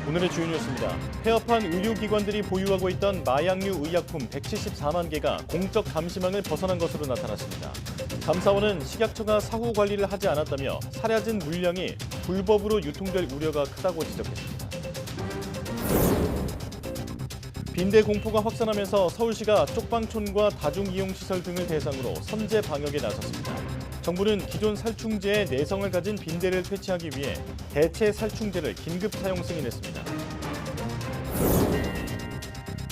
오늘의 주요 뉴스입니다. 폐업한 의료기관들이 보유하고 있던 마약류 의약품 174만 개가 공적 감시망을 벗어난 것으로 나타났습니다. 감사원은 식약처가 사후 관리를 하지 않았다며 사려진 물량이 불법으로 유통될 우려가 크다고 지적했습니다. 빈대 공포가 확산하면서 서울시가 쪽방촌과 다중이용시설 등을 대상으로 선제 방역에 나섰습니다. 정부는 기존 살충제에 내성을 가진 빈대를 퇴치하기 위해 대체 살충제를 긴급 사용 승인했습니다.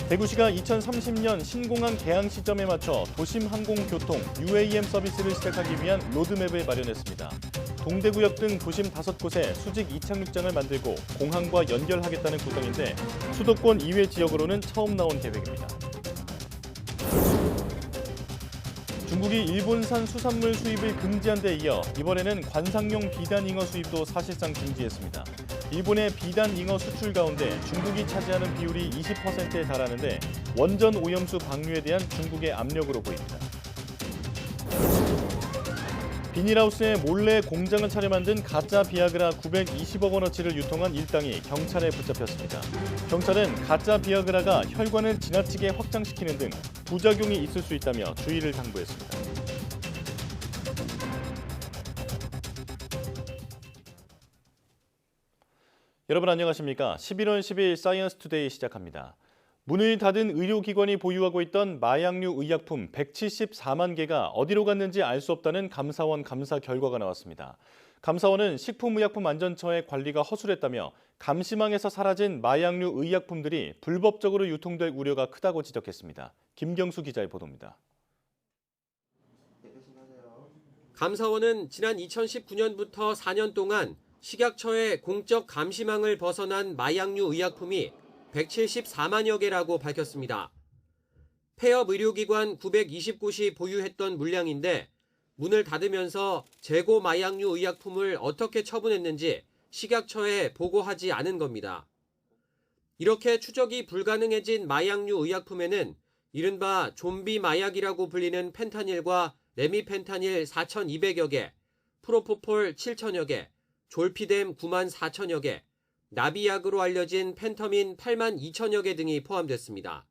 대구시가 2030년 신공항 개항 시점에 맞춰 도심 항공교통 UAM 서비스를 시작하기 위한 로드맵을 마련했습니다. 동대구역 등 도심 5곳에 수직 이착륙장을 만들고 공항과 연결하겠다는 구상인데 수도권 이외 지역으로는 처음 나온 계획입니다. 중국이 일본산 수산물 수입을 금지한 데 이어 이번에는 관상용 비단잉어 수입도 사실상 중지했습니다. 일본의 비단잉어 수출 가운데 중국이 차지하는 비율이 20%에 달하는데 원전 오염수 방류에 대한 중국의 압력으로 보입니다. 비닐하우스에 몰래 공장을 차려 만든 가짜 비아그라 920억 원어치를 유통한 일당이 경찰에 붙잡혔습니다. 경찰은 가짜 비아그라가 혈관을 지나치게 확장시키는 등 부작용이 있을 수 있다며 주의를 당부했습니다. 여러분 안녕하십니까? 11월 10일 사이언스 투데이 시작합니다. 문을 닫은 의료기관이 보유하고 있던 마약류 의약품 174만 개가 어디로 갔는지 알 수 없다는 감사원 감사 결과가 나왔습니다. 감사원은 식품의약품안전처의 관리가 허술했다며 감시망에서 사라진 마약류 의약품들이 불법적으로 유통될 우려가 크다고 지적했습니다. 김경수 기자의 보도입니다. 감사원은 지난 2019년부터 4년 동안 식약처의 공적 감시망을 벗어난 마약류 의약품이 174만여 개라고 밝혔습니다. 폐업 의료기관 920곳이 보유했던 물량인데 문을 닫으면서 재고 마약류 의약품을 어떻게 처분했는지 식약처에 보고하지 않은 겁니다. 이렇게 추적이 불가능해진 마약류 의약품에는 이른바 좀비 마약이라고 불리는 펜타닐과 레미펜타닐 4,200여 개, 프로포폴 7,000여 개, 졸피뎀 9만 4천여 개, 나비약으로 알려진 펜터민 8만 2천여 개 등이 포함됐습니다.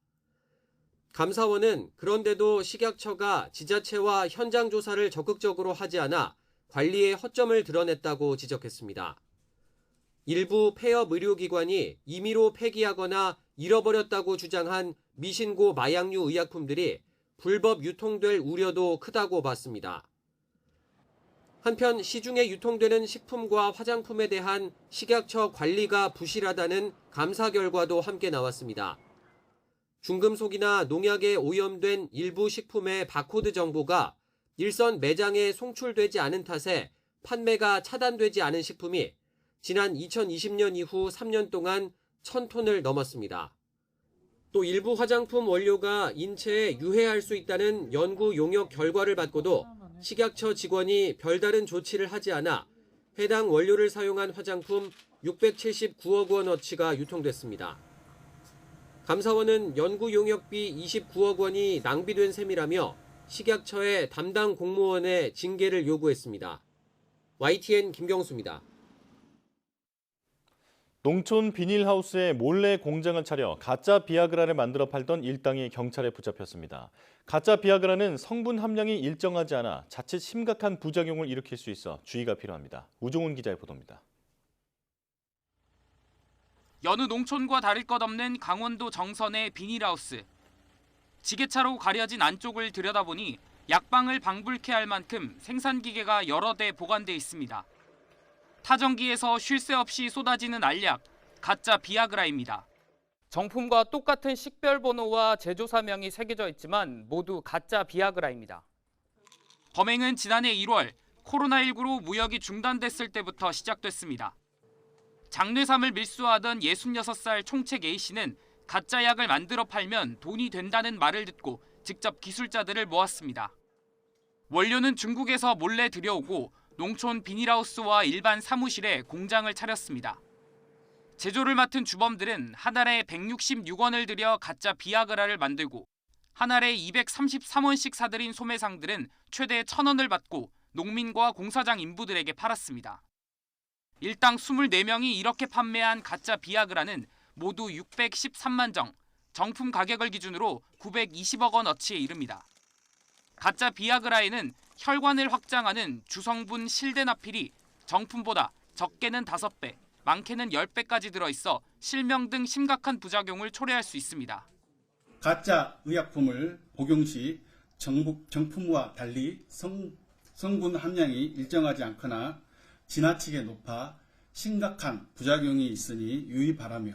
감사원은 그런데도 식약처가 지자체와 현장 조사를 적극적으로 하지 않아 관리에 허점을 드러냈다고 지적했습니다. 일부 폐업 의료기관이 임의로 폐기하거나 잃어버렸다고 주장한 미신고 마약류 의약품들이 불법 유통될 우려도 크다고 봤습니다. 한편 시중에 유통되는 식품과 화장품에 대한 식약처 관리가 부실하다는 감사 결과도 함께 나왔습니다. 중금속이나 농약에 오염된 일부 식품의 바코드 정보가 일선 매장에 송출되지 않은 탓에 판매가 차단되지 않은 식품이 지난 2020년 이후 3년 동안 1,000톤을 넘었습니다. 또 일부 화장품 원료가 인체에 유해할 수 있다는 연구 용역 결과를 받고도 식약처 직원이 별다른 조치를 하지 않아 해당 원료를 사용한 화장품 679억 원어치가 유통됐습니다. 감사원은 연구 용역비 29억 원이 낭비된 셈이라며 식약처의 담당 공무원의 징계를 요구했습니다. YTN 김경수입니다. 농촌 비닐하우스에 몰래 공장을 차려 가짜 비아그라를 만들어 팔던 일당이 경찰에 붙잡혔습니다. 가짜 비아그라는 성분 함량이 일정하지 않아 자칫 심각한 부작용을 일으킬 수 있어 주의가 필요합니다. 우종훈 기자의 보도입니다. 여느 농촌과 다를 것 없는 강원도 정선의 비닐하우스. 지게차로 가려진 안쪽을 들여다보니 약방을 방불케 할 만큼 생산기계가 여러 대 보관돼 있습니다. 타전기에서 쉴 새 없이 쏟아지는 알약, 가짜 비아그라입니다. 정품과 똑같은 식별번호와 제조사명이 새겨져 있지만 모두 가짜 비아그라입니다. 범행은 지난해 1월 코로나19로 무역이 중단됐을 때부터 시작됐습니다. 장뇌삼을 밀수하던 66살 총책 A씨는 가짜 약을 만들어 팔면 돈이 된다는 말을 듣고 직접 기술자들을 모았습니다. 원료는 중국에서 몰래 들여오고 농촌 비닐하우스와 일반 사무실에 공장을 차렸습니다. 제조를 맡은 주범들은 한 알에 166원을 들여 가짜 비아그라를 만들고 한 알에 233원씩 사들인 소매상들은 최대 1,000원을 받고 농민과 공사장 인부들에게 팔았습니다. 일당 24명이 이렇게 판매한 가짜 비아그라는 모두 613만 정, 정품 가격을 기준으로 920억 원어치에 이릅니다. 가짜 비아그라에는 혈관을 확장하는 주성분 실데나필이 정품보다 적게는 5배, 많게는 10배까지 들어있어 실명 등 심각한 부작용을 초래할 수 있습니다. 가짜 의약품을 복용 시 정품과 달리 성분 함량이 일정하지 않거나 지나치게 높아 심각한 부작용이 있으니 유의 바라며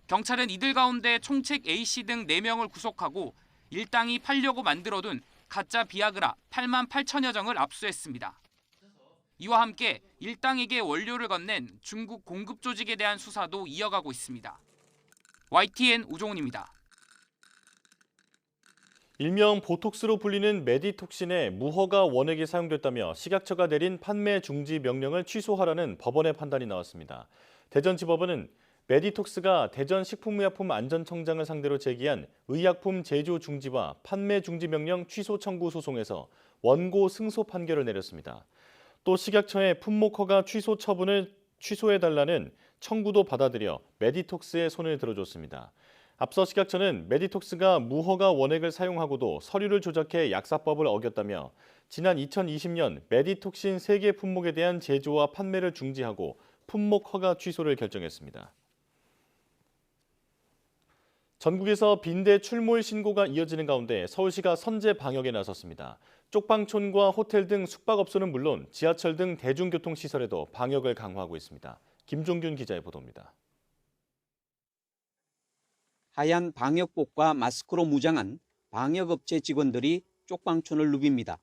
경찰은 이들 가운데 총책 A씨 등 4명을 구속하고 일당이 팔려고 만들어둔 가짜 비아그라 8만 8천여 정을 압수했습니다. 이와 함께 일당에게 원료를 건넨 중국 공급 조직에 대한 수사도 이어가고 있습니다. YTN 우종훈입니다. 일명 보톡스로 불리는 메디톡신에 무허가 원액이 사용됐다며 식약처가 내린 판매 중지 명령을 취소하라는 법원의 판단이 나왔습니다. 대전지법원은 메디톡스가 대전식품의약품안전청장을 상대로 제기한 의약품 제조 중지와 판매 중지 명령 취소 청구 소송에서 원고 승소 판결을 내렸습니다. 또 식약처의 품목 허가 취소 처분을 취소해달라는 청구도 받아들여 메디톡스의 손을 들어줬습니다. 앞서 식약처는 메디톡스가 무허가 원액을 사용하고도 서류를 조작해 약사법을 어겼다며 지난 2020년 메디톡신 3개 품목에 대한 제조와 판매를 중지하고 품목 허가 취소를 결정했습니다. 전국에서 빈대 출몰 신고가 이어지는 가운데 서울시가 선제 방역에 나섰습니다. 쪽방촌과 호텔 등 숙박업소는 물론 지하철 등 대중교통시설에도 방역을 강화하고 있습니다. 김종균 기자의 보도입니다. 하얀 방역복과 마스크로 무장한 방역업체 직원들이 쪽방촌을 누빕니다.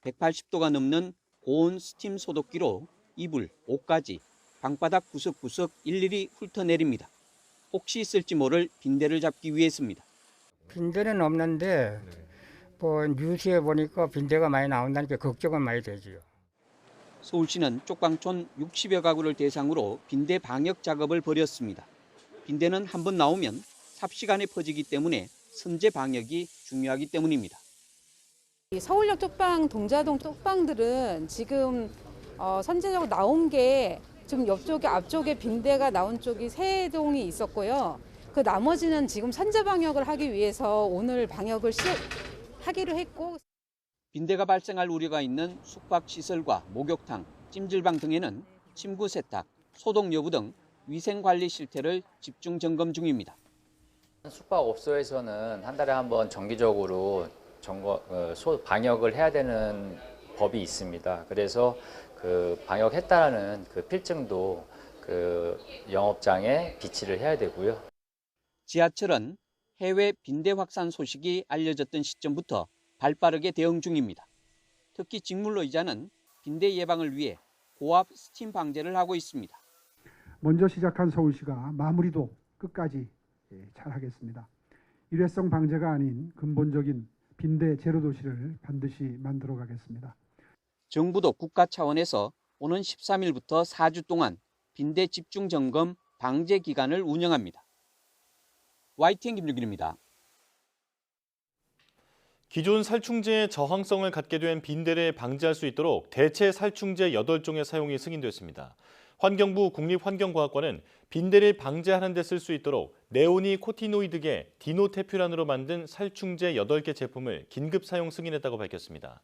180도가 넘는 고온 스팀 소독기로 이불, 옷까지 방바닥 구석구석 일일이 훑어내립니다. 혹시 있을지 모를 빈대를 잡기 위해서입니다. 빈대는 없는데 뭐 뉴스에 보니까 빈대가 많이 나온다니까 걱정은 많이 되지요. 서울시는 쪽방촌 60여 가구를 대상으로 빈대 방역 작업을 벌였습니다. 빈대는 한번 나오면 삽시간에 퍼지기 때문에 선제 방역이 중요하기 때문입니다. 서울역 쪽방, 동자동 쪽방들은 지금 선제적으로 나온 게 좀 옆쪽에 앞쪽에 빈대가 나온 쪽이 3동이 있었고요. 그 나머지는 지금 선제 방역을 하기 위해서 오늘 방역을 하기로 했고. 빈대가 발생할 우려가 있는 숙박시설과 목욕탕, 찜질방 등에는 침구 세탁, 소독 여부 등 위생관리 실태를 집중 점검 중입니다. 숙박업소에서는 한 달에 한 번 정기적으로 방역을 해야 되는 법이 있습니다. 그래서 그 방역했다라는 그 필증도 그 영업장에 비치를 해야 되고요. 지하철은 해외 빈대 확산 소식이 알려졌던 시점부터 발빠르게 대응 중입니다. 특히 직물로이자는 빈대 예방을 위해 고압 스팀 방제를 하고 있습니다. 먼저 시작한 서울시가 마무리도 끝까지 잘하겠습니다. 일회성 방제가 아닌 근본적인 빈대 제로 도시를 반드시 만들어 가겠습니다. 정부도 국가 차원에서 오는 13일부터 4주 동안 빈대 집중 점검 방제 기간을 운영합니다. YTN 김유길입니다. 기존 살충제의 저항성을 갖게 된 빈대를 방지할 수 있도록 대체 살충제 8종의 사용이 승인됐습니다. 환경부 국립환경과학관은 빈대를 방제하는 데 쓸 수 있도록 네오니코티노이드계 디노테퓨란으로 만든 살충제 8개 제품을 긴급 사용 승인했다고 밝혔습니다.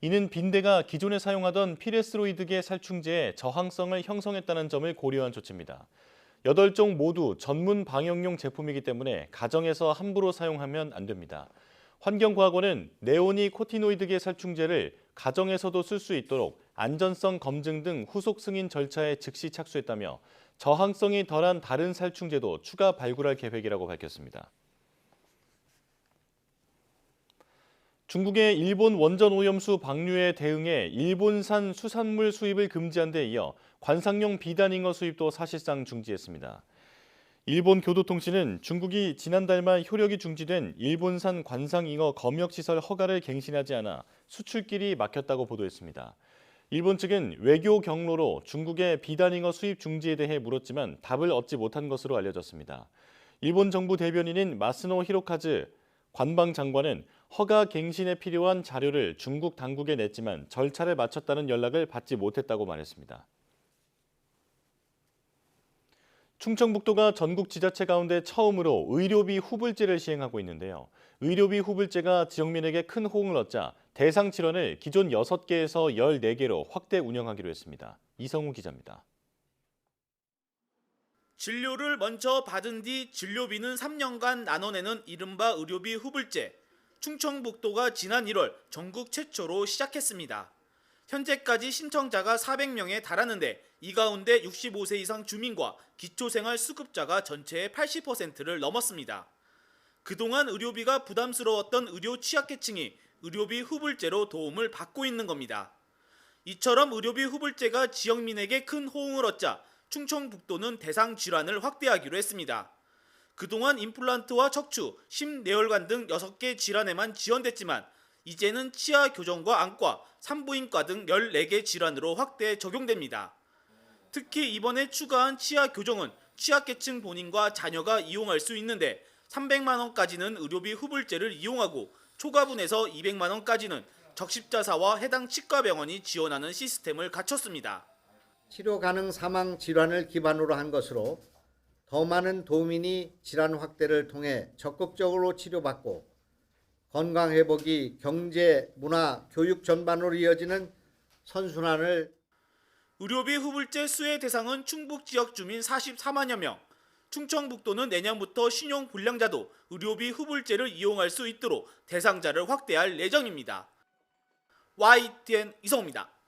이는 빈대가 기존에 사용하던 피레스로이드계 살충제의 저항성을 형성했다는 점을 고려한 조치입니다. 8종 모두 전문 방역용 제품이기 때문에 가정에서 함부로 사용하면 안 됩니다. 환경과학원은 네오니코티노이드계 살충제를 가정에서도 쓸 수 있도록 안전성 검증 등 후속 승인 절차에 즉시 착수했다며 저항성이 덜한 다른 살충제도 추가 발굴할 계획이라고 밝혔습니다. 중국의 일본 원전 오염수 방류에 대응해 일본산 수산물 수입을 금지한 데 이어 관상용 비단잉어 수입도 사실상 중지했습니다. 일본 교도통신은 중국이 지난달 말 효력이 중지된 일본산 관상잉어 검역시설 허가를 갱신하지 않아 수출길이 막혔다고 보도했습니다. 일본 측은 외교 경로로 중국의 비단잉어 수입 중지에 대해 물었지만 답을 얻지 못한 것으로 알려졌습니다. 일본 정부 대변인인 마스노 히로카즈 관방장관은 허가 갱신에 필요한 자료를 중국 당국에 냈지만 절차를 마쳤다는 연락을 받지 못했다고 말했습니다. 충청북도가 전국 지자체 가운데 처음으로 의료비 후불제를 시행하고 있는데요. 의료비 후불제가 지역민에게 큰 호응을 얻자 대상 질환을 기존 6개에서 14개로 확대 운영하기로 했습니다. 이성우 기자입니다. 진료를 먼저 받은 뒤 진료비는 3년간 나눠내는 이른바 의료비 후불제. 충청북도가 지난 1월 전국 최초로 시작했습니다. 현재까지 신청자가 400명에 달하는데 이 가운데 65세 이상 주민과 기초생활수급자가 전체의 80%를 넘었습니다. 그동안 의료비가 부담스러웠던 의료 취약계층이 의료비 후불제로 도움을 받고 있는 겁니다. 이처럼 의료비 후불제가 지역민에게 큰 호응을 얻자 충청북도는 대상 질환을 확대하기로 했습니다. 그동안 임플란트와 척추, 심내혈관 등 6개 질환에만 지원됐지만 이제는 치아 교정과 안과, 산부인과 등 14개 질환으로 확대 적용됩니다. 특히 이번에 추가한 치아 교정은 취약계층 본인과 자녀가 이용할 수 있는데 300만 원까지는 의료비 후불제를 이용하고 초과분에서 200만 원까지는 적십자사와 해당 치과병원이 지원하는 시스템을 갖췄습니다. 치료 가능 사망 질환을 기반으로 한 것으로 더 많은 도민이 질환 확대를 통해 적극적으로 치료받고 건강 회복이 경제, 문화, 교육 전반으로 이어지는 선순환을 의료비 후불제 수혜 대상은 충북 지역 주민 44만여 명. 충청북도는 내년부터 신용 불량자도 의료비 후불제를 이용할 수 있도록 대상자를 확대할 예정입니다. YTN 이성우입니다.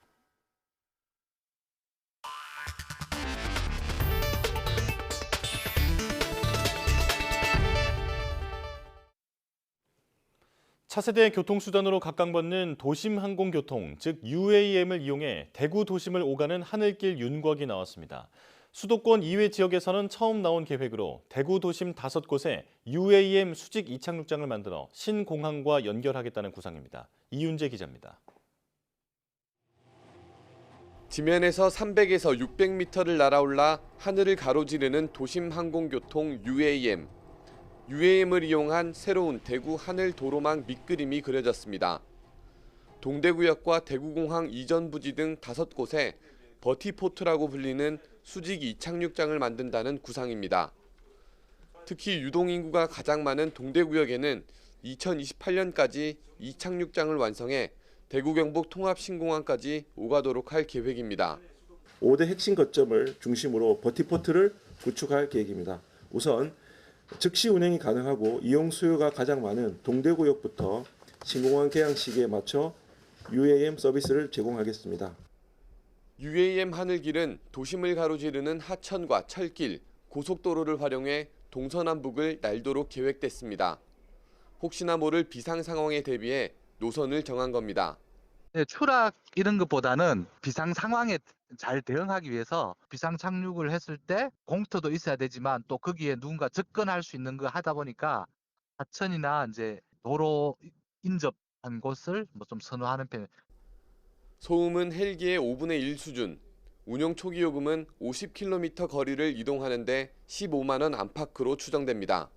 차세대 교통수단으로 각광받는 도심항공교통, 즉 UAM을 이용해 대구 도심을 오가는 하늘길 윤곽이 나왔습니다. 수도권 이외 지역에서는 처음 나온 계획으로 대구 도심 5곳에 UAM 수직 이착륙장을 만들어 신공항과 연결하겠다는 구상입니다. 이윤재 기자입니다. 지면에서 300에서 600m를 날아올라 하늘을 가로지르는 도심항공교통 UAM. UAM을 이용한 새로운 대구 하늘 도로망 밑그림이 그려졌습니다. 동대구역과 대구공항 이전 부지 등 5곳에 버티포트라고 불리는 수직 이착륙장을 만든다는 구상입니다. 특히 유동인구가 가장 많은 동대구역에는 2028년까지 이착륙장을 완성해 대구 경북 통합신공항까지 오가도록 할 계획입니다. 5대 핵심 거점을 중심으로 버티포트를 구축할 계획입니다. 우선 즉시 운행이 가능하고 이용 수요가 가장 많은 동대구역부터 신공항 개항 시기에 맞춰 UAM 서비스를 제공하겠습니다. UAM 하늘길은 도심을 가로지르는 하천과 철길, 고속도로를 활용해 동서남북을 날도록 계획됐습니다. 혹시나 모를 비상 상황에 대비해 노선을 정한 겁니다. 추락 이런 것보다는 비상 상황에 잘 대응하기 위해서 비상 착륙을 했을 때 공터도 있어야 되지만 또 거기에 누군가 접근할 수 있는 거 하다 보니까 하천이나 이제 도로 인접한 곳을 좀 선호하는 편. 소음은 헬기의 5분의 1 수준, 운용 초기 요금은 50km 거리를 이동하는데 15만 원 안팎으로 추정됩니다.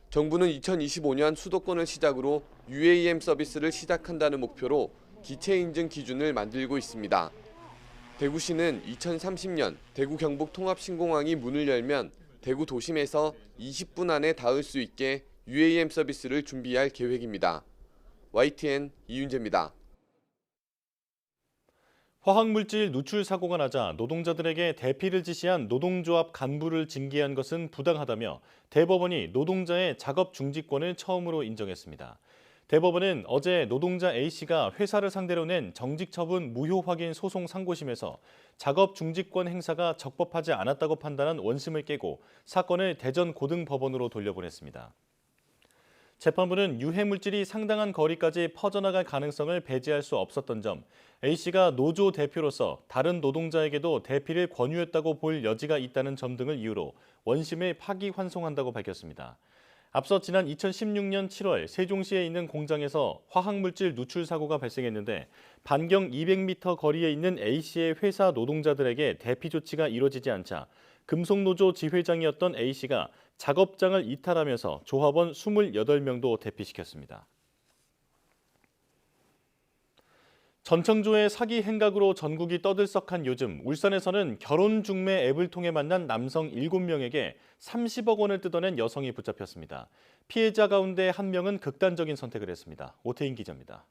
정부는 2025년 수도권을 시작으로 UAM 서비스를 시작한다는 목표로 기체 인증 기준을 만들고 있습니다. 대구시는 2030년 대구 경북 통합신공항이 문을 열면 대구 도심에서 20분 안에 닿을 수 있게 UAM 서비스를 준비할 계획입니다. YTN 이윤재입니다. 화학물질 누출 사고가 나자 노동자들에게 대피를 지시한 노동조합 간부를 징계한 것은 부당하다며 대법원이 노동자의 작업 중지권을 처음으로 인정했습니다. 대법원은 어제 노동자 A씨가 회사를 상대로 낸 정직처분 무효 확인 소송 상고심에서 작업 중지권 행사가 적법하지 않았다고 판단한 원심을 깨고 사건을 대전 고등법원으로 돌려보냈습니다. 재판부는 유해물질이 상당한 거리까지 퍼져나갈 가능성을 배제할 수 없었던 점, A씨가 노조 대표로서 다른 노동자에게도 대피를 권유했다고 볼 여지가 있다는 점 등을 이유로 원심을 파기환송한다고 밝혔습니다. 앞서 지난 2016년 7월 세종시에 있는 공장에서 화학물질 누출 사고가 발생했는데 반경 200m 거리에 있는 A씨의 회사 노동자들에게 대피 조치가 이뤄지지 않자 금속노조 지회장이었던 A씨가 작업장을 이탈하면서 조합원 28명도 대피시켰습니다. 전청조의 사기 행각으로 전국이 떠들썩한 요즘 울산에서는 결혼 중매 앱을 통해 만난 남성 7명에게 30억 원을 뜯어낸 여성이 붙잡혔습니다. 피해자 가운데 한 명은 극단적인 선택을 했습니다. 오태인 기자입니다.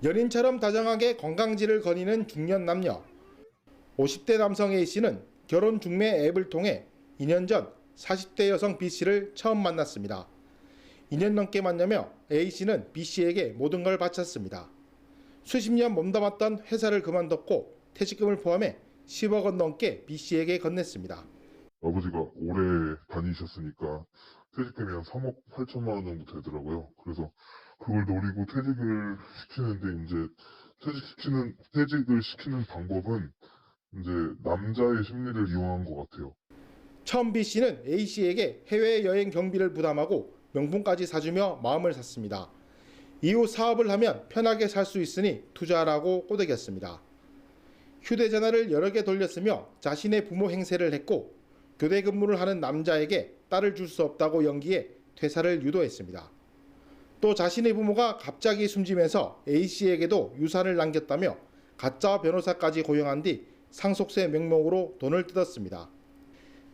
연인처럼 다정하게 건강지를 거니는 중년 남녀. 50대 남성 A씨는 결혼 중매 앱을 통해 2년 전 40대 여성 B씨를 처음 만났습니다. 2년 넘게 만나며 A씨는 B씨에게 모든 걸 바쳤습니다. 수십 년 몸담았던 회사를 그만뒀고 퇴직금을 포함해 10억 원 넘게 B씨에게 건넸습니다. 아버지가 오래 다니셨으니까 퇴직금이 한 3억 8천만 원 정도 되더라고요. 그래서 그걸 노리고 퇴직을 시키는데 퇴직을 시키는 방법은 이제 남자의 심리를 이용한 것 같아요. 처음 B씨는 A씨에게 해외여행 경비를 부담하고 명품까지 사주며 마음을 샀습니다. 이후 사업을 하면 편하게 살 수 있으니 투자하라고 꼬드겼습니다. 휴대전화를 여러 개 돌렸으며 자신의 부모 행세를 했고 교대 근무를 하는 남자에게 딸을 줄 수 없다고 연기해 퇴사를 유도했습니다. 또 자신의 부모가 갑자기 숨지면서 A씨에게도 유산을 남겼다며 가짜 변호사까지 고용한 뒤 상속세 명목으로 돈을 뜯었습니다.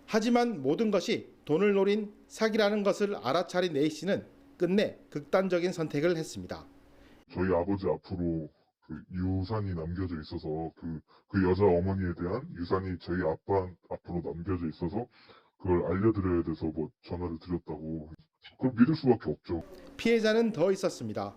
하지만 모든 것이 돈을 노린 사기라는 것을 알아차린 A씨는 끝내 극단적인 선택을 했습니다. 저희 아버지 앞으로 그 유산이 남겨져 있어서 그 여자 어머니에 대한 유산이 저희 아빠 앞으로 남겨져 있어서 그걸 알려드려야 돼서 전화를 드렸다고. 그걸 믿을 수밖에 없죠. 피해자는 더 있었습니다.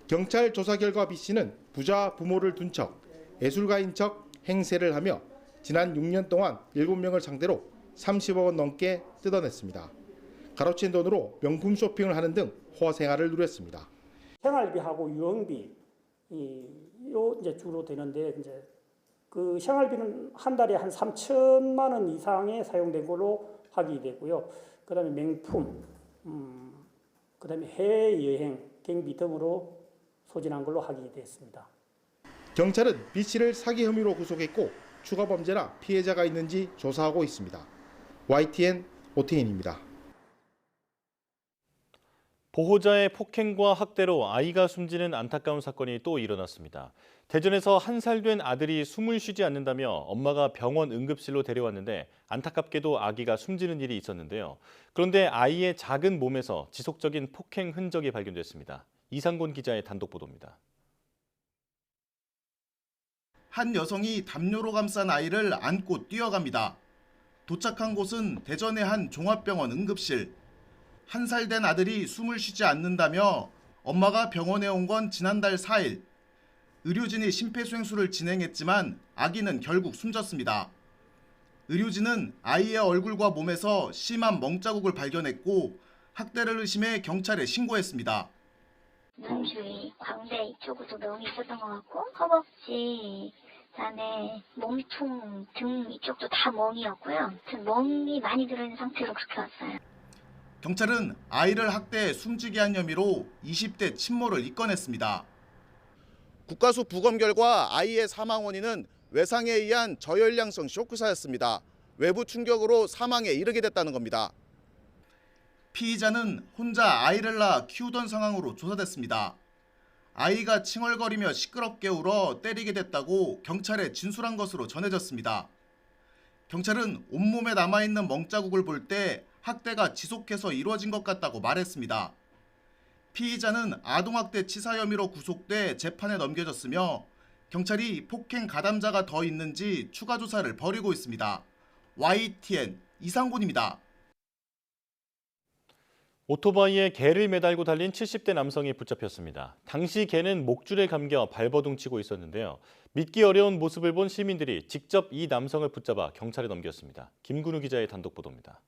경찰 조사 결과 B씨는 부자 부모를 둔 척, 예술가인 척 행세를 하며 지난 6년 동안 7명을 상대로 30억 원 넘게 뜯어냈습니다. 가로챈 돈으로 명품 쇼핑을 하는 등 호화 생활을 누렸습니다. 생활비하고 유흥비 요 이제 주로 되는데 이제 그 생활비는 한 달에 한 3천만 원 이상에 사용된 걸로 확인이 되고요. 그다음에 명품, 그다음에 해외여행 경비 등으로 소진한 걸로 확인이 됐습니다. 경찰은 B씨를 사기 혐의로 구속했고 추가 범죄나 피해자가 있는지 조사하고 있습니다. YTN 오태인입니다. 보호자의 폭행과 학대로 아이가 숨지는 안타까운 사건이 또 일어났습니다. 대전에서 1살 된 아들이 숨을 쉬지 않는다며 엄마가 병원 응급실로 데려왔는데 안타깝게도 아기가 숨지는 일이 있었는데요. 그런데 아이의 작은 몸에서 지속적인 폭행 흔적이 발견됐습니다. 이상곤 기자의 단독 보도입니다. 한 여성이 담요로 감싼 아이를 안고 뛰어갑니다. 도착한 곳은 대전의 한 종합병원 응급실. 1살 된 아들이 숨을 쉬지 않는다며 엄마가 병원에 온 건 지난달 4일. 의료진이 심폐소생술을 진행했지만 아기는 결국 숨졌습니다. 의료진은 아이의 얼굴과 몸에서 심한 멍자국을 발견했고 학대를 의심해 경찰에 신고했습니다. 눈 주위, 광대 이쪽으로도 멍이 있었던 것 같고 허벅지, 그다음에 몸통, 등 이쪽도 다 멍이었고요. 멍이 많이 들어있는 상태로 그렇게 왔어요. 경찰은 아이를 학대해 숨지게 한 혐의로 20대 친모를 입건했습니다. 국가수 부검 결과 아이의 사망 원인은 외상에 의한 저혈량성 쇼크사였습니다. 외부 충격으로 사망에 이르게 됐다는 겁니다. 피의자는 혼자 아이를 낳아 키우던 상황으로 조사됐습니다. 아이가 칭얼거리며 시끄럽게 울어 때리게 됐다고 경찰에 진술한 것으로 전해졌습니다. 경찰은 온몸에 남아있는 멍자국을 볼 때 학대가 지속해서 이루어진 것 같다고 말했습니다. 피의자는 아동학대 치사 혐의로 구속돼 재판에 넘겨졌으며 경찰이 폭행 가담자가 더 있는지 추가 조사를 벌이고 있습니다. YTN 이상곤입니다. 오토바이에 개를 매달고 달린 70대 남성이 붙잡혔습니다. 당시 개는 목줄에 감겨 발버둥 치고 있었는데요. 믿기 어려운 모습을 본 시민들이 직접 이 남성을 붙잡아 경찰에 넘겼습니다. 김근우 기자의 단독 보도입니다.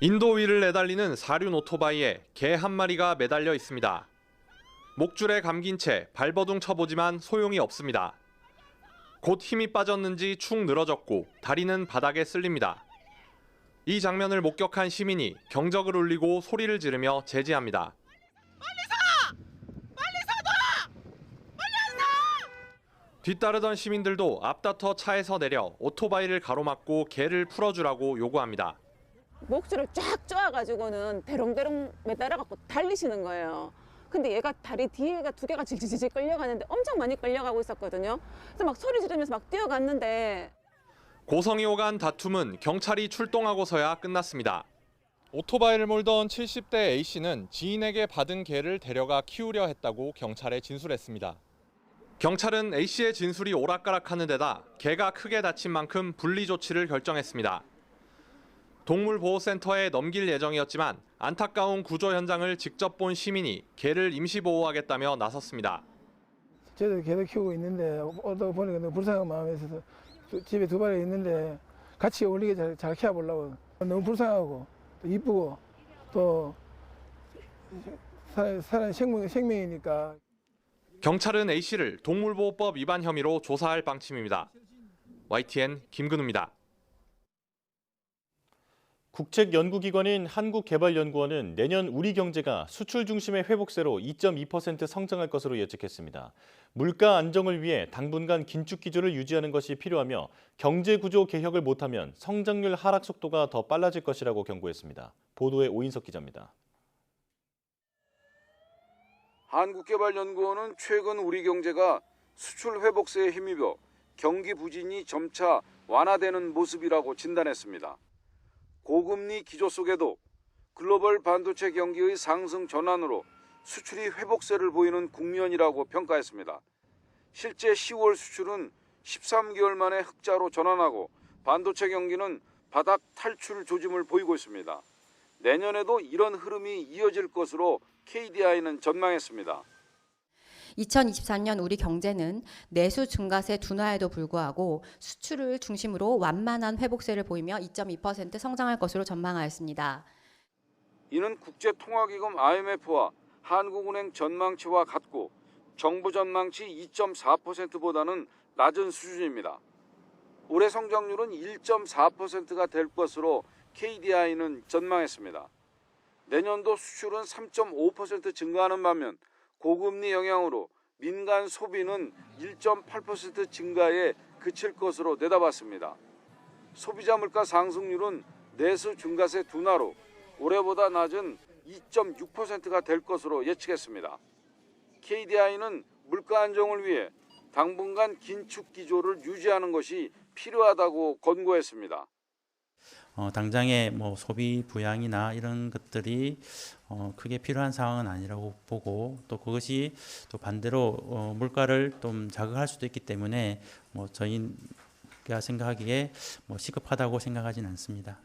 인도 위를 내달리는 사륜 오토바이에 개 한 마리가 매달려 있습니다. 목줄에 감긴 채 발버둥 쳐보지만 소용이 없습니다. 곧 힘이 빠졌는지 축 늘어졌고 다리는 바닥에 쓸립니다. 이 장면을 목격한 시민이 경적을 울리고 소리를 지르며 제지합니다. 빨리 사! 빨리 사둬! 빨리 안 사! 뒤따르던 시민들도 앞다퉈 차에서 내려 오토바이를 가로막고 개를 풀어주라고 요구합니다. 목줄을 쫙 쪼아가지고는 대롱대롱 매달아갖고 달리시는 거예요. 근데 얘가 다리 뒤에가 두 개가 질질질 끌려가는데 엄청 많이 끌려가고 있었거든요. 그래서 막 소리 지르면서 막 뛰어갔는데 고성이 오간 다툼은 경찰이 출동하고서야 끝났습니다. 오토바이를 몰던 70대 A씨는 지인에게 받은 개를 데려가 키우려 했다고 경찰에 진술했습니다. 경찰은 A씨의 진술이 오락가락하는 데다 개가 크게 다친 만큼 분리 조치를 결정했습니다. 동물보호센터에 넘길 예정이었지만 안타까운 구조 현장을 직접 본 시민이 개를 임시보호하겠다며 나섰습니다. 저도 개도 키우고 있는데 오다 보니까 너무 불쌍한 마음이 있어서 집에 두 마리 있는데 같이 어울리게 잘 키워보려고. 너무 불쌍하고 또 이쁘고 또 사람 생명이니까. 경찰은 A씨를 동물보호법 위반 혐의로 조사할 방침입니다. YTN 김근우입니다. 국책연구기관인 한국개발연구원은 내년 우리 경제가 수출 중심의 회복세로 2.2% 성장할 것으로 예측했습니다. 물가 안정을 위해 당분간 긴축 기조를 유지하는 것이 필요하며 경제 구조 개혁을 못하면 성장률 하락 속도가 더 빨라질 것이라고 경고했습니다. 보도에 오인석 기자입니다. 한국개발연구원은 최근 우리 경제가 수출 회복세에 힘입어 경기 부진이 점차 완화되는 모습이라고 진단했습니다. 고금리 기조 속에도 글로벌 반도체 경기의 상승 전환으로 수출이 회복세를 보이는 국면이라고 평가했습니다. 실제 10월 수출은 13개월 만에 흑자로 전환하고 반도체 경기는 바닥 탈출 조짐을 보이고 있습니다. 내년에도 이런 흐름이 이어질 것으로 KDI는 전망했습니다. 2024년 우리 경제는 내수 증가세 둔화에도 불구하고 수출을 중심으로 완만한 회복세를 보이며 2.2% 성장할 것으로 전망하였습니다. 이는 국제통화기금 IMF와 한국은행 전망치와 같고 정부 전망치 2.4%보다는 낮은 수준입니다. 올해 성장률은 1.4%가 될 것으로 KDI는 전망했습니다. 내년도 수출은 3.5% 증가하는 반면 고금리 영향으로 민간 소비는 1.8% 증가에 그칠 것으로 내다봤습니다. 소비자 물가 상승률은 내수 중과세 둔화로 올해보다 낮은 2.6%가 될 것으로 예측했습니다. KDI는 물가 안정을 위해 당분간 긴축 기조를 유지하는 것이 필요하다고 권고했습니다. 당장의 소비 부양이나 이런 것들이 크게 필요한 상황은 아니라고 보고 또 그것이 또 반대로 물가를 좀 자극할 수도 있기 때문에 저희가 생각하기에 시급하다고 생각하지는 않습니다.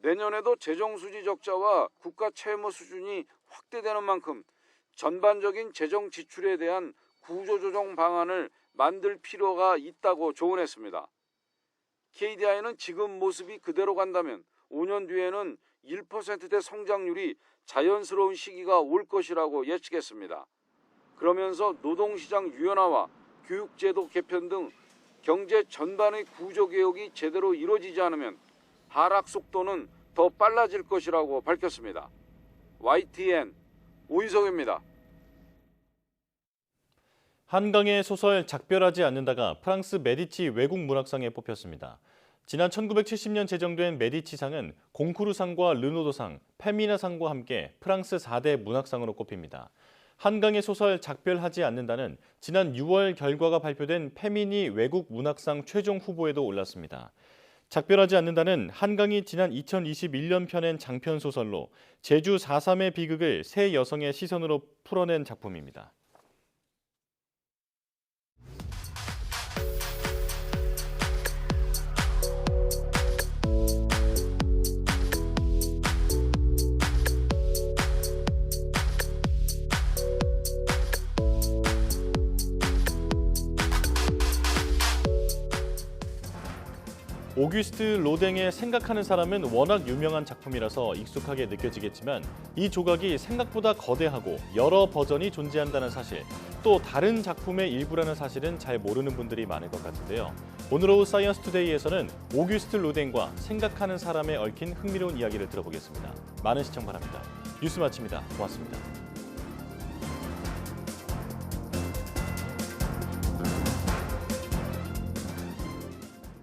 내년에도 재정수지 적자와 국가 채무 수준이 확대되는 만큼 전반적인 재정 지출에 대한 구조조정 방안을 만들 필요가 있다고 조언했습니다. KDI는 지금 모습이 그대로 간다면 5년 뒤에는 1%대 성장률이 자연스러운 시기가 올 것이라고 예측했습니다. 그러면서 노동시장 유연화와 교육제도 개편 등 경제 전반의 구조개혁이 제대로 이루어지지 않으면 하락 속도는 더 빨라질 것이라고 밝혔습니다. YTN 오인석입니다. 한강의 소설 작별하지 않는다가 프랑스 메디치 외국 문학상에 뽑혔습니다. 지난 1970년 제정된 메디치상은 공쿠르상과 르노도상, 페미나상과 함께 프랑스 4대 문학상으로 꼽힙니다. 한강의 소설 작별하지 않는다는 지난 6월 결과가 발표된 페미니 외국 문학상 최종 후보에도 올랐습니다. 작별하지 않는다는 한강이 지난 2021년 펴낸 장편 소설로 제주 4.3의 비극을 세 여성의 시선으로 풀어낸 작품입니다. 오규스트 로댕의 생각하는 사람은 워낙 유명한 작품이라서 익숙하게 느껴지겠지만 이 조각이 생각보다 거대하고 여러 버전이 존재한다는 사실, 또 다른 작품의 일부라는 사실은 잘 모르는 분들이 많을 것 같은데요. 오늘 오후 사이언스 투데이에서는 오규스트 로댕과 생각하는 사람에 얽힌 흥미로운 이야기를 들어보겠습니다. 많은 시청 바랍니다. 뉴스 마칩니다. 고맙습니다.